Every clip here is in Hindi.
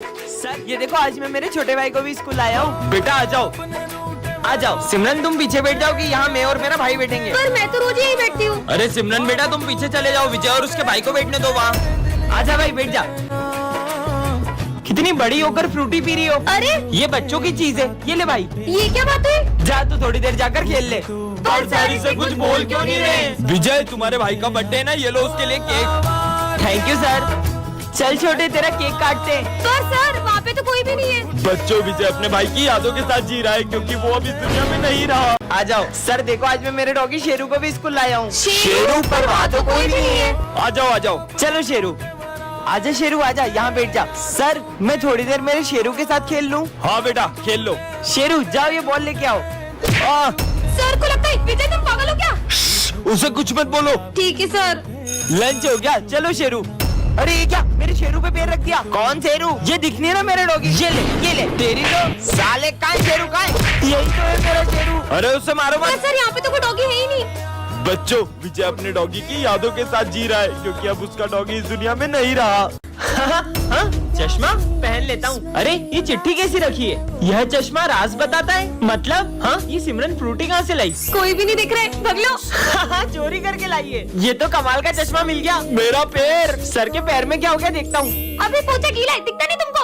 सर ये देखो, आज मैं मेरे छोटे भाई को भी स्कूल लाया हूँ। बेटा आ जाओ, आ जाओ। सिमरन तुम पीछे बैठ जाओगी, यहाँ मैं और मेरा भाई बैठेंगे। पर मैं तो रोज यही बैठती हूँ। अरे सिमरन बेटा तुम पीछे चले जाओ, विजय और उसके भाई को बैठने दो वहाँ। आजा भाई बैठ जा। कितनी बड़ी होकर फ्रूटी पी रही हो। अरे ये बच्चों की चीज है, ये ले भाई। ये क्या बात है? जा तू थोड़ी देर जाकर खेल ले। और सारी से कुछ बोल क्यों नहीं रहे? विजय तुम्हारे भाई का बर्थडे है ना, ये लो उसके लिए केक। Thank you sir. चल छोटे तेरा केक काटते हैं। पर सर वहाँ पे तो कोई भी नहीं है। बच्चों, विजय अपने भाई की यादों के साथ जी रहा है क्योंकि वो अब इस दुनिया में नहीं रहा। आ जाओ। सर देखो, आज मैं मेरे डॉगी शेरू को भी स्कूल लाया हूँ। शेरू? पर वहाँ तो कोई भी नहीं है। आ जाओ आ जाओ। चलो शेरू, आजा शेरू आजा, यहाँ बैठ जा। सर मैं थोड़ी देर मेरे शेरू के साथ खेल लूँ? हाँ बेटा खेल लो। शेरू जाओ, ये बॉल लेके आओ। सर को लगता है विजय तुम पागल हो क्या? उसे कुछ मत बोलो। ठीक है सर। लंच हो गया, चलो शेरू। अरे ये क्या, मेरे शेरू पे पैर रख दिया। कौन शेरू? ये दिख नहीं रहा मेरा डॉगी। ये ले तेरी तो साले का शेरू का है। यही तो है मेरा शेरू। अरे उसे मारो पर मत। सर यहाँ पे तो कोई डॉगी है ही नहीं। बच्चों, विजय अपने डॉगी की यादों के साथ जी रहा है क्योंकि अब उसका डॉगी इस दुनिया में नहीं रहा। हाँ, चश्मा पहन लेता हूँ। अरे ये चिट्ठी कैसी रखी है? यह चश्मा राज बताता है। मतलब हाँ, ये सिमरन फ्रूटी कहाँ से लाई? कोई भी नहीं दिख रहा है, भाग लो। चोरी करके लाई है। ये तो कमाल का चश्मा मिल गया। मेरा पैर, सर के पैर में क्या हो गया देखता हूँ। अभी पोछा गीला है, दिखता नहीं तुमको?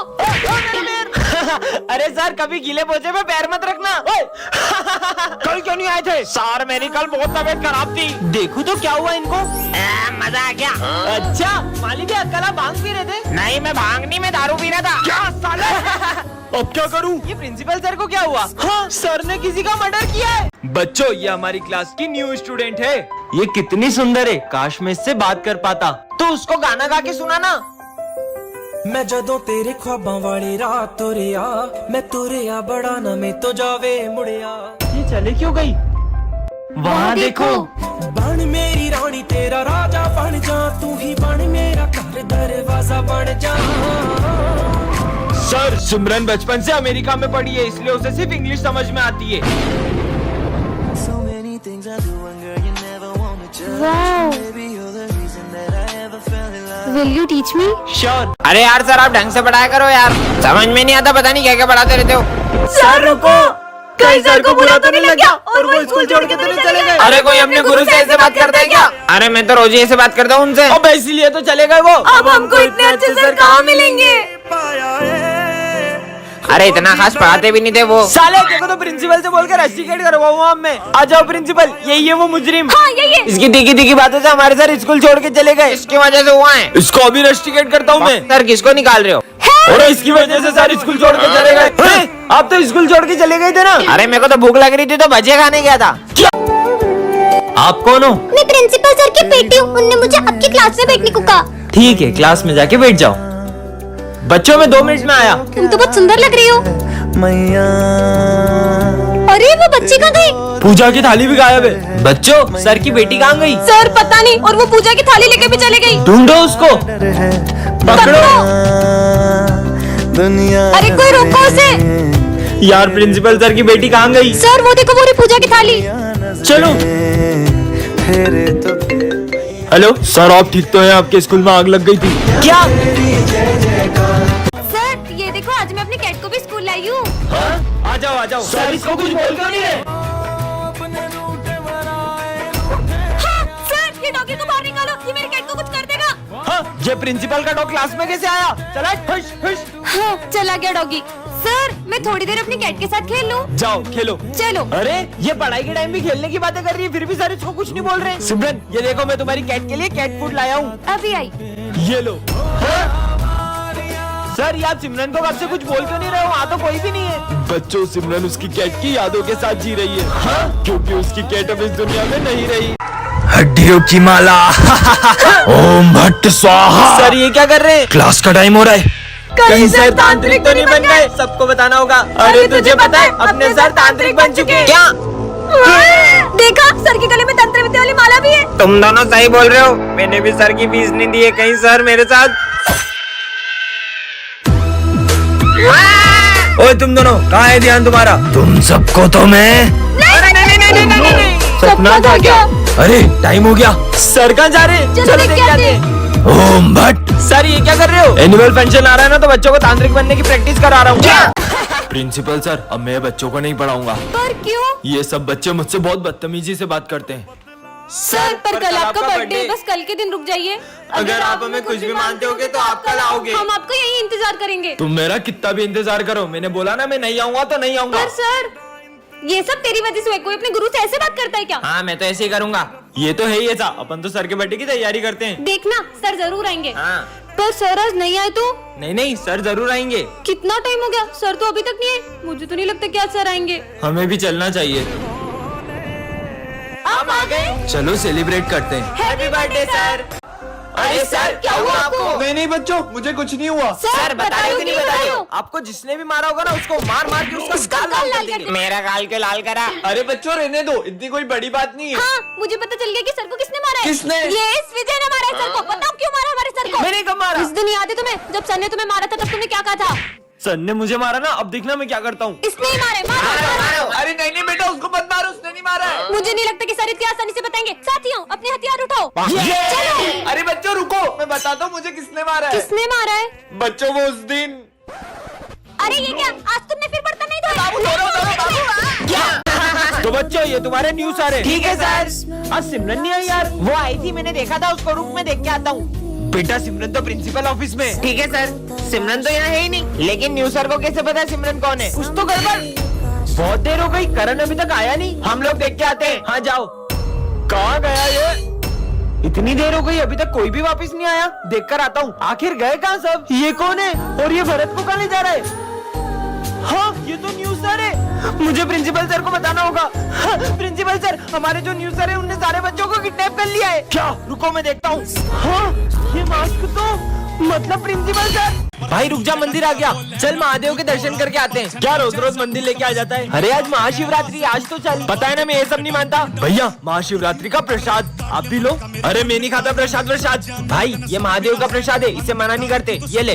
अरे सर कभी गीले पोछे पे पैर मत रखना। कल क्यों नहीं आए थे? सर मेरी कल बहुत तबीयत खराब थी। देखो तो क्या हुआ इनको। मजा आ गया। अच्छा मालिक अकेला भांग पी रहे थे? नहीं मैं भांग नहीं, मैं दारू पी रहा था। क्या साले? अब क्या करूं? ये प्रिंसिपल सर को क्या हुआ? हाँ, सर ने किसी का मर्डर किया है। बच्चों, ये हमारी क्लास की न्यू स्टूडेंट है। ये कितनी सुंदर है, काश मैं इससे बात कर पाता। तो उसको गाना गा के सुनाना। मैं जदों तेरे ख्वाबां वाली रात तुरिया, मैं तुरिया बड़ा ना मैं तो जावे मुड़िया। ये चले क्यों गई? वहाँ देखो। बन मेरी रानी तेरा राजा बन जा, तू ही बन मेरा घर दरवाजा बन जा। सर सिमरन बचपन से अमेरिका में पढ़ी है, इसलिए उसे सिर्फ इंग्लिश समझ में आती है। So many things I do and girl you never want to judge. Wow. Baby you're the reason that I ever fell in love. Will you teach me? Sure. अरे यार सर आप ढंग से पढ़ाया करो यार, समझ में नहीं आता, पता नहीं क्या क्या पढ़ाते रहते हो। सर रुको, कहीं सर को बुरा तो नहीं लग गया और वो स्कूल छोड़ के तो नहीं चले गए? अरे कोई अपने गुरु से ऐसे बात करता है क्या? अरे मैं तो रोज ही ऐसे बात करता हूँ उनसे। अब इसीलिए तो चले गए वो। अब हमको इतने अच्छे सर कहाँ मिलेंगे? अरे इतना खास पढ़ाते भी नहीं थे वो। साले देखो तो प्रिंसिपल से बोलकर रस्टिकेट करवाऊंगा अब मैं। आ जाओ प्रिंसिपल, यही है वो मुजरिम। हाँ यही है। इसकी तीखी तीखी बातों से हमारे सर स्कूल छोड़ के चले गए। इसकी वजह से हुआ है। इसको अभी रस्टिकेट करता हूँ मैं। सर किसको निकाल रहे हो? और इसकी वजह से सर स्कूल छोड़ के चले गए। आप तो स्कूल छोड़ के चले गए थे ना? अरे मेरे को तो भूख लग रही थी तो भजिया खाने गया था। आप कौन हो? मैं प्रिंसिपल सर की बेटी हूँ, उनने मुझे आपकी क्लास में बैठने को कहा। ठीक है, क्लास में जाके बैठ जाओ। बच्चों मैं 2 मिनट में आया। तुम तो बहुत सुंदर लग रही हो। मैया अरे वो बच्ची कहाँ गई? पूजा की थाली भी गायब है। बच्चों सर की बेटी कहाँ गई? सर पता नहीं, और वो पूजा की थाली लेके भी चले गई। ढूंढो उसको। पकड़ो। दुनिया अरे कोई रोको उसे। यार प्रिंसिपल सर की बेटी कहाँ गई? सर वो देखो, वो रही पूजा की थाली। चलो। फेरे तो हेलो सर, आप ठीक तो हैं? आपके स्कूल में आग लग गई थी क्या? सर ये देखो, आज मैं अपनी कैट को भी स्कूल लाई हूँ। आ जाओ आ जाओ। सर इसको कुछ बोल क्यों नहीं रहे? हाँ, सर ये डॉगी को बाहर निकालो, ये मेरी कैट को कुछ कर देगा। हाँ, ये प्रिंसिपल का डॉग क्लास में कैसे आया? चला हुश हुश। हाँ, चला गया डॉगी। सर मैं थोड़ी देर अपनी कैट के साथ खेल लूं? जाओ खेलो। चलो। अरे ये पढ़ाई के टाइम भी खेलने की बातें कर रही है, फिर भी सर इसको कुछ नहीं बोल रहे। सिमरन ये देखो, मैं तुम्हारी कैट के लिए कैट फूड लाया हूँ। अभी आई। ये लो। सर ये आप सिमरन को कब से कुछ बोल क्यों नहीं रहे हो? वहाँ तो कोई भी नहीं है। बच्चों, सिमरन उसकी कैट की यादों के साथ जी रही है। क्योंकि उसकी कैट अब इस दुनिया में नहीं रही। हड्डियों की माला। ओम भट्ट स्वाहा। सर ये क्या कर रहे हैं? क्लास का टाइम हो रहा है। कहीं सर तांत्रिक तो नहीं बन गए? सबको बताना होगा। अरे तुझे पता है अपने सर तांत्रिक बन चुके हैं। क्या? देखा, सर के गले में तंत्र विद्या वाली माला भी है। तुम दोनों सही बोल रहे हो, मैंने भी सर की फीस नहीं दी है, कहीं सर मेरे साथ। ओए तुम दोनों, कहाँ है ध्यान तुम्हारा? तुम सबको तो मैं सपना था क्या? अरे टाइम हो गया। सर कहाँ जा रहे हैं? चलो देख के आते हैं। ओम भट्ट। सर ये क्या कर रहे हो? एनुअल फंक्शन आ रहा है ना, तो बच्चों को तांत्रिक बनने की प्रैक्टिस करा रहा हूँ। प्रिंसिपल सर, अब मैं बच्चों को नहीं पढ़ाऊंगा। पर क्यों? ये सब बच्चे मुझसे बहुत बदतमीजी से बात करते हैं। सर पर कल आपका बर्थडे है, बस कल के दिन रुक जाइए। अगर आप हमें कुछ भी मानते होगे तो आप कल आओगे। हम आपका यही इंतजार करेंगे। तुम मेरा कितना भी इंतजार करो, मैंने बोला ना मैं नहीं आऊंगा तो नहीं आऊंगा। पर सर ये सब तेरी वजह से हुआ। कोई अपने गुरु से ऐसे बात करता है क्या? हाँ मैं तो ऐसे ही करूंगा। ये तो है ही ऐसा, अपन तो सर के बर्थडे की तैयारी करते हैं। देखना सर जरूर आएंगे। हाँ पर सर आज नहीं आए तो? नहीं नहीं सर जरूर आएंगे। कितना टाइम हो गया, सर तो अभी तक नहीं आए। मुझे तो नहीं लगता कि आज सर आएंगे। हमें भी चलना चाहिए। आप आ गए? चलो सेलिब्रेट करते हैं। Happy birthday sir. अरे सर क्या हुआ आपको? नहीं बच्चों, मुझे कुछ नहीं हुआ। सर बता रहे हो कि नहीं बता रहे हो? हो? आपको जिसने भी मारा होगा ना, उसको मार मार के उसका गाल लाल कर देंगे। मेरा गाल क्यों लाल करा? अरे बच्चों रहने दो, इतनी कोई बड़ी बात नहीं है। हाँ मुझे पता चल गया कि सर को किसने मारा है। किसने? ये इस विजय ने मारा है सर को। बताओ क्यों मारा हमारे सर को? मैंने कब मारा? इस दिन याद है तुम्हें जब सर ने तुम्हें मारा था, तब तुमने क्या कहा था? सर ने मुझे मारा ना, अब देखना मैं क्या करता हूँ। इसने ही मारे। मारो। अरे नहीं बेटा, उसको मत मारो, उसने नहीं मारा है। मुझे नहीं लगता कि सर इतनी आसानी से बताएंगे। साथियों अपने हथियार उठाओ। चलो। अरे बच्चों रुको, मैं बताता हूँ मुझे किसने मारा है। किसने मारा है? बच्चों वो उस दिन। अरे ये क्या, आज तुमने फिर बर्तन नहीं धोए? तो बच्चों ये तुम्हारे न्यूज़ आ रहे। ठीक है सर। आज सिमरन नहीं आई यार। वो आई थी, मैंने देखा था उसको। रुक मैं देख के आता हूँ। बेटा सिमरन तो प्रिंसिपल ऑफिस में। ठीक है सर। सिमरन तो यहाँ है ही नहीं, लेकिन न्यू सर को कैसे पता है सिमरन कौन है? कुछ तो गड़बड़। बहुत देर हो गई, करण अभी तक आया नहीं। हम लोग देख के आते हैं। हाँ जाओ। कहाँ गया ये? इतनी देर हो गई, अभी तक कोई भी वापस नहीं आया। देख कर आता हूँ। आखिर गए कहाँ सब? ये कौन है और ये भरत को कहाँ ले जा रहा है? हाँ ये तो न्यूज़ सर है। मुझे प्रिंसिपल सर को बताना होगा। हाँ, प्रिंसिपल सर, हमारे जो न्यूज़ सर है उनने सारे बच्चों को किडनैप कर लिया है। क्या? रुको मैं देखता हूँ। हाँ ये मास्क तो मतलब प्रिंसिपल सर। भाई रुक जा, मंदिर आ गया। चल महादेव के दर्शन करके आते हैं। क्या रोज रोज मंदिर लेके आ जाता है? अरे आज महाशिवरात्रि, आज तो चल। पता है ना मैं ये सब नहीं मानता। भैया महाशिवरात्रि का प्रसाद आप भी लो। अरे मैं नहीं खाता प्रसाद प्रसाद। भाई ये महादेव का प्रसाद है, इसे मना नहीं करते। ये ले।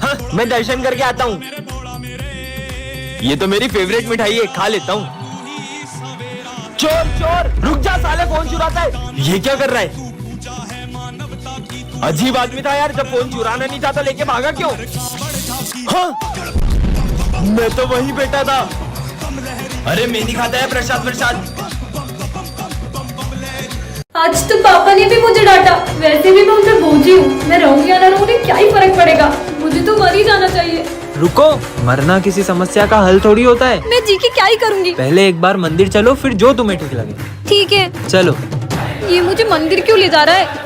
हाँ मैं दर्शन करके आता हूँ। ये तो मेरी फेवरेट मिठाई है, खा लेता हूँ। चोर चोर, रुक जा साले, फोन चुराता है। ये क्या कर रहा है? अजीब आदमी था यार, जब फोन चुराना नहीं चाहता लेके भागा क्यों? हाँ मैं तो वही बैठा था। अरे मैं नहीं खाता है प्रसाद प्रसाद। आज तो पापा ने भी मुझे डांटा। वैसे भी मैं उनसे बोझी हूँ। मैं रहूंगी या ना रहूंगी, क्या ही फर्क पड़ेगा। मुझे तो मर ही जाना चाहिए। रुको, मरना किसी समस्या का हल थोड़ी होता है। मैं जी के क्या ही करूंगी। पहले एक बार मंदिर चलो, फिर जो तुम्हें ठीक लगे। ठीक है चलो। ये मुझे मंदिर क्यों ले जा रहा है?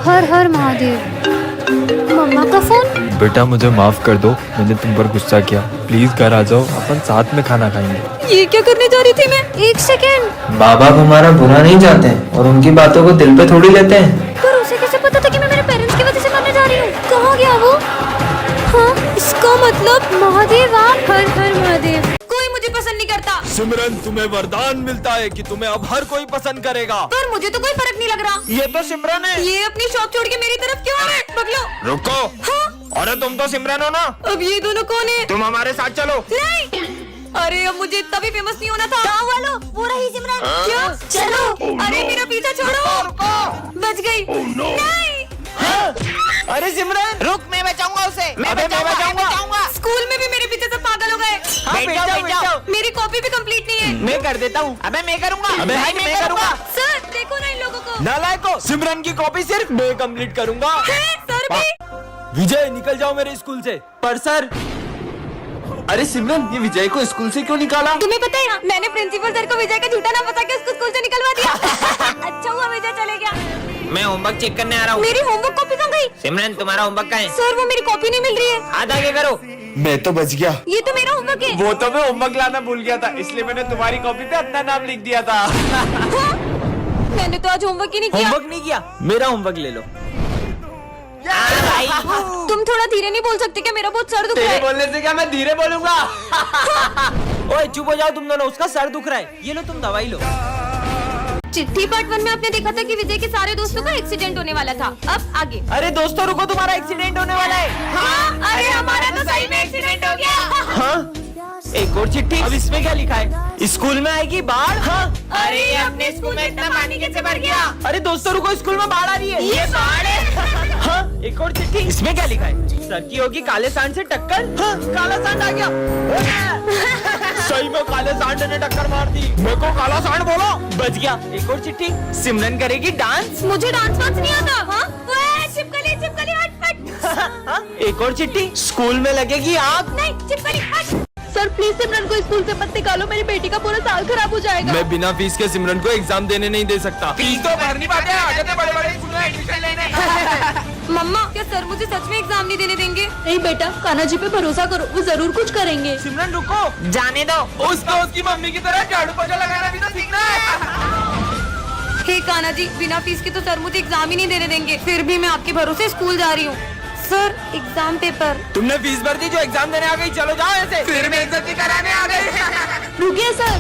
हर हर महादेव। मम्मा का फोन। बेटा मुझे माफ कर दो, मैंने तुम पर गुस्सा किया। प्लीज घर आ जाओ, अपन साथ में खाना खाएंगे। ये क्या करने जा रही थी मैं? एक सेकेंड। बाबा हमारा बुरा नहीं चाहते हैं और उनकी बातों को दिल पे थोड़ी लेते हैं। पर उसे कैसे पता था कि मैं मेरे पेरेंट्स की वजह से मरने जा रही हूँ? कहाँ गया वो? हाँ इसका मतलब महादेव आप। हर हर महादेव। कोई मुझे पसंद नहीं करता। सिमरन तुम्हें वरदान मिलता है कि तुम्हें अब हर कोई पसंद करेगा। पर मुझे तो कोई फर्क नहीं लग रहा। ये तो सिमरन है। ये अपनी शॉप छोड़ के मेरी तरफ क्यों आ रहे? पगलो। रुको। हाँ? अरे तुम तो सिमरन हो ना? अब ये दोनों कौन है? तुम हमारे साथ चलो। नहीं। अरे अब मुझे इतना भी फेमस नहीं होना था। गाँव वालों, वो रही सिमरन। क्या? चलो। अरे मेरा पीछा छोड़ो। बच गई। नहीं। अरे सिमरन रुक, मैं बचाऊंगा उसे। मैं बचाऊंगा। स्कूल में भी मेरे पीछे सब पागल हो गए। हाँ, बैठ जाओ। मेरी कॉपी भी कंप्लीट नहीं है। मैं कर देता हूँ। अबे मैं करूँगा। अबे भाई मैं करूँगा। सर देखो ना इन लोगों को। नालायको, सिमरन की कॉपी सिर्फ मैं कंप्लीट करूंगा। सर भी। विजय निकल जाओ मेरे स्कूल से। पर सर। अरे सिमरन, ये विजय को स्कूल से क्यों निकाला? तुम्हें पता है मैंने प्रिंसिपल सर को विजय का झूठा नाम बता के उसको स्कूल से निकलवा दिया। अच्छा हुआ विजय चले गया। मैं होमवर्क चेक करने आ रहा हूँ। मेरी होमवर्क कॉपी कहाँ गई? सिमरन तुम्हारा होमवर्क कहाँ है? सर वो मेरी कॉपी नहीं मिल रही है। हाथ आगे करो। मैं तो बच गया। ये तो मेरा होमवर्क है। वो तो मैं होमवर्क लाना भूल गया था, इसलिए मैंने तुम्हारी कॉपी पे अपना नाम लिख दिया था। हाँ? मैंने तो आज होमवर्क ही नहीं किया। होमवर्क नहीं किया? मेरा होमवर्क ले लो। तुम थोड़ा धीरे नहीं बोल सकते क्या? मेरा बहुत सर दुख रहा है। बोलने से क्या मैं धीरे बोलूंगा? ओए चुप हो जाओ तुम दोनों, उसका सर दुख रहा है। ये लो तुम दवाई लो। चिट्ठी पार्ट 1 में आपने देखा था कि विजय के सारे दोस्तों का एक्सीडेंट होने वाला था। अब आगे। अरे दोस्तों रुको, तुम्हारा एक्सीडेंट होने वाला है। हाँ? अरे हमारा तो सही में एक्सीडेंट हो गया। हाँ? एक और चिट्ठी। अब इसमें क्या लिखा है? स्कूल में आएगी बाढ़। हाँ? अरे अपने स्कूल में इतना पानी कैसे भर गया? अरे दोस्तों रुको, स्कूल में बाढ़ आ रही है। ये बाढ़ है। हाँ एक और चिट्ठी। इसमें क्या लिखा है? सर की होगी काले सांड से टक्कर। हाँ, काला सांड आ गया। सही में काले सांड ने टक्कर मार दी। मेरे को काला सांड बोलो। बच गया। एक और चिट्ठी। सिमरन करेगी डांस। मुझे डांस वांस नहीं आता। हाँ चिपकली चिपकली हट हट। एक और चिट्ठी। स्कूल में लगेगी आग। नहीं चिपकली हट। सर प्लीज सिमरन को स्कूल से मत निकालो, मेरी बेटी का पूरा साल खराब हो जाएगा। मैं बिना फीस के सिमरन को एग्जाम देने नहीं दे सकता। फीस तो भरनी पाते हैं, आगे बड़े बड़े स्कूल में एडमिशन लेने। मम्मा क्या सर मुझे सच में एग्जाम नहीं देने देंगे? नहीं बेटा, कान्हा जी पे भरोसा करो, वो जरूर कुछ करेंगे। सिमरन रुको, जाने दो। उसको उसकी मम्मी की तरह झाड़ू पोछा लगाना भी तो सीखना है। हे कान्हा जी, बिना फीस के तो सर मुझे एग्जाम ही नहीं देने देंगे, फिर भी मैं आपके भरोसे स्कूल जा रही हूँ। Sir exam paper. तुमने फीस भर दी जो एग्जाम देने आ गई, चलो जाओ ऐसे। फिर मैं इज्जत कराने आ गई। रुकिए सर,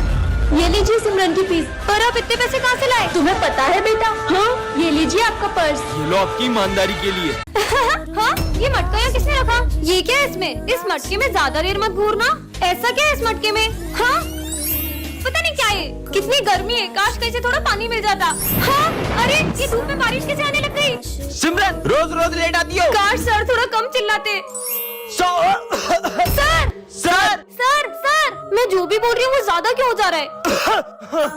ये लीजिए सिमरन की फीस। पर आप इतने पैसे कहाँ से लाए? तुम्हें पता है बेटा? हाँ ये लीजिए आपका पर्स। ये लो आपकी ईमानदारी के लिए। हाँ ये मटका यहाँ किसने रखा? ये क्या है इसमें? इस मटके में ज्यादा देर मत घूरना। ऐसा क्या है इस मटके में? हाँ पता नहीं क्या है, कितनी गर्मी है, काश कहीं से थोड़ा पानी मिल जाता। हाँ अरे ये धूप में बारिश कैसे आने लग गई? सिमरन रोज रोज लेट आती हो। काश सर थोड़ा कम चिल्लाते। सर सर सर मैं जो भी बोल रही हूँ वो ज्यादा क्यों हो जा रहा है?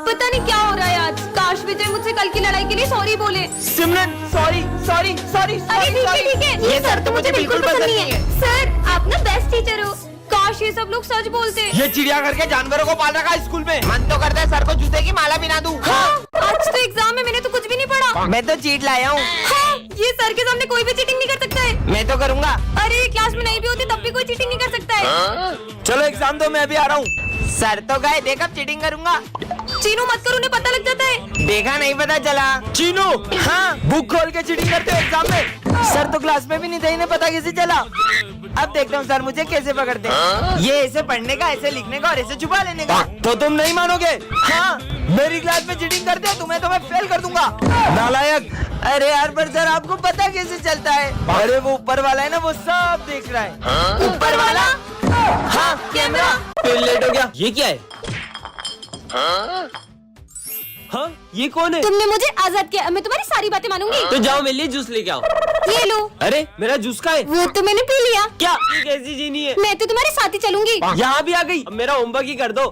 पता नहीं क्या हो रहा है आज। काश विजय मुझसे कल की लड़ाई के लिए सॉरी बोले। सिमरन सॉरी सॉरी सॉरी। अरे ठीक है, ये सर तो मुझे बिल्कुल पसंद नहीं है। सर आप ना बेस्ट टीचर हो, काश ये सब लोग सच बोलते। ये चिड़ियाघर के जानवरों को पाल रखा है स्कूल में। मन तो करता है सर को जूते की माला बिना दूं। हाँ, आज तो एग्जाम है, मैंने तो कुछ भी नहीं पढ़ा। मैं तो चीट लाया हूँ। हाँ, ये सर के सामने कोई भी चीटिंग नहीं कर सकता है। मैं तो करूँगा। अरे क्लास में नहीं भी होती तब भी कोई चीटिंग नहीं कर सकता है। चलो एग्जाम दो, मैं अभी आ रहा हूँ। सर तो गए, देख अब चीटिंग करूँगा। चीनू मत करो, उन्हें पता लग जाता है। देखा नहीं पता चला। चीनू हाँ बुक खोल के चीटिंग करते हो एग्जाम में। सर तो क्लास में भी नहीं थे, इन्हें पता कैसे चला? अब देखता हूँ सर मुझे कैसे पकड़ते हैं। ये ऐसे पढ़ने का, ऐसे लिखने का और ऐसे छुपा लेने का। तो तुम नहीं मानोगे। हाँ मेरी क्लास में चीटिंग करते हो, तुम्हें तो मैं फेल कर दूंगा, नालायक। अरे यार पर सर आपको पता कैसे चलता है? अरे वो ऊपर वाला है ना, वो सब देख रहा है। ऊपर वाला? हाँ कैमरा। फिर लेट हो गया। ये क्या है? हाँ ये कौन है? तुमने मुझे आजाद किया, मैं तुम्हारी सारी बातें मानूंगी। तो जाओ मेरे लिए जूस लेके आओ। ये लो। अरे मेरा जूस का है। वो तो मैंने पी लिया। क्या ये कैसी जीनी है? मैं तो तुम्हारे साथ ही चलूंगी। यहाँ भी आ गई। अब मेरा होमवर्क ही कर दो।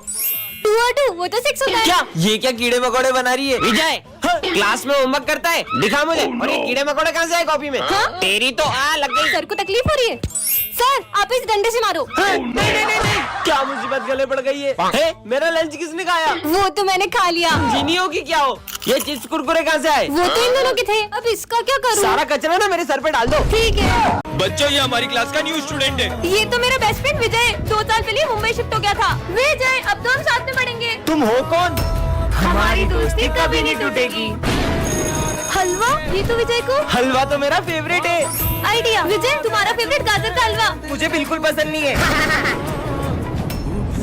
2 और 2 वो तो 6 होता है। क्या ये क्या कीड़े मकोड़े बना रही है? विजय क्लास में होमवर्क करता है, दिखा मुझे। और ये कीड़े मकोड़े कहाँ से आए कॉपी में? तेरी तो लग गई। सर को तकलीफ हो रही है। सर आप इस डंडे से मारो। नहीं, क्या मुसीबत गले पड़ गई है? हे, मेरा लंच किसने खाया? वो तो मैंने खा लिया। जीनी हो कि क्या हो? ये चिप्स कुरकुरे कहाँ से आए? वो तो इन दोनों के थे, अब इसका क्या करूं? सारा कचरा ना मेरे सर पे डाल दो। ठीक है। बच्चों ये हमारी क्लास का न्यू स्टूडेंट है। ये तो मेरा बेस्ट फ्रेंड विजय 2 साल पहले मुंबई शिफ्ट हो गया था। विजय अब तो हम साथ में पढ़ेंगे। तुम हो कौन? हमारी दोस्ती कभी नहीं टूटेगी। हलवा? ये तो विजय को हलवा तो मेरा फेवरेट है। आइडिया। विजय तुम्हारा फेवरेट गाजर का हलवा। मुझे बिल्कुल पसंद नहीं है।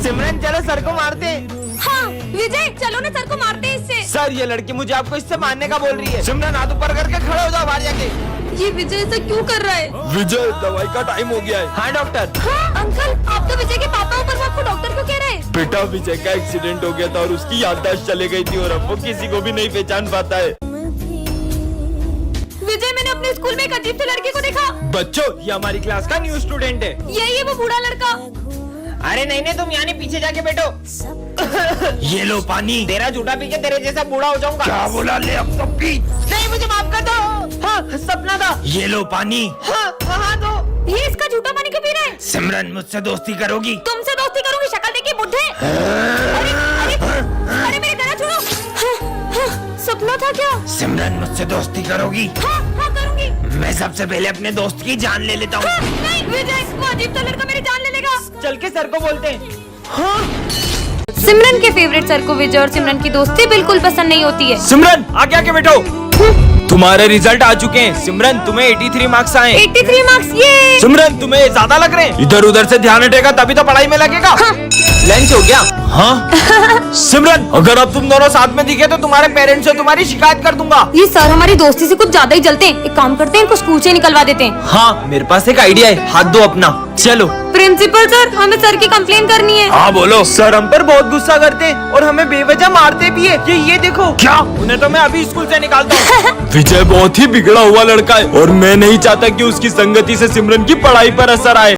सिमरन चलो सर को मारते हैं। हाँ विजय चलो ना सर को मारते हैं इससे। सर ये लड़की मुझे आपको इससे मारने का बोल रही है। सिमरन हाथ ऊपर करके खड़े हो जाओ बाहर जाके। ये विजय ऐसा क्यों कर रहा है? विजय दवाई का टाइम हो गया है। हाँ डॉक्टर। हाँ अंकल आप तो विजय के पापा हो, पर वो आपको डॉक्टर क्यों कह रहे हैं? बेटा विजय का एक्सीडेंट हो गया था और उसकी याददाश्त चली गई थी और अब वो किसी को भी नहीं पहचान पाता है। विजय मैंने अपने स्कूल में एक अजीब से लड़के को देखा। बच्चों ये हमारी क्लास का न्यू स्टूडेंट है। यही है वो बूढ़ा लड़का। अरे नहीं तुम यहाँ नहीं, पीछे जाके बैठो। ये लो पानी। तेरा झूठा पी के तेरे जैसा बूढ़ा हो जाऊंगा। क्या बोला? ले अब तो पी। नहीं मुझे माफ कर दो। हाँ सपना था। ये लो पानी। हाँ दो। ये इसका झूठा पानी क्यों पी रहा है? सिमरन मुझसे दोस्ती करोगी? तुमसे दोस्ती करूंगी, शक्ल देखिए बुढ़े। अरे अरे अरे मेरे गला छोड़ो। सपना था क्या? सिमरन मुझसे दोस्ती करोगी? हाँ करूंगी। मैं सबसे पहले अपने दोस्त की जान ले लेता हूँ। नहीं विजय वो अजीब सा लड़का मेरी जान ले लेगा। चल के सर को बोलते हैं। हाँ सिमरन के फेवरेट सर को विजय और सिमरन की दोस्ती बिल्कुल पसंद नहीं होती है। सिमरन आगे आके बैठो। तुम्हारे रिजल्ट आ चुके हैं। सिमरन तुम्हें 83 मार्क्स आए। 83 मार्क्स ये। सिमरन तुम्हें ज्यादा लग रहे हैं। इधर उधर से ध्यान हटेगा तभी तो पढ़ाई में लगेगा। हाँ लंच हो गया? हाँ सिमरन, अगर अब तुम दोनों साथ में दिखे तो तुम्हारे पेरेंट्स से तुम्हारी शिकायत कर दूंगा। ये सर हमारी दोस्ती से कुछ ज्यादा ही जलते हैं। एक काम करते हैं, इनको स्कूल से निकलवा देते हैं। हाँ मेरे पास एक आइडिया है, हाथ दो अपना, चलो। प्रिंसिपल सर, हमें सर की कंप्लेन करनी है। हाँ बोलो। सर हम पर बहुत गुस्सा करते हैं और हमें बेवजह मारते भी है। ये देखो। क्या? उन्हें तो मैं अभी स्कूल से निकालता हूँ। विजय बहुत ही बिगड़ा हुआ लड़का है और मैं नहीं चाहता कि उसकी संगति से सिमरन की पढ़ाई पर असर आए।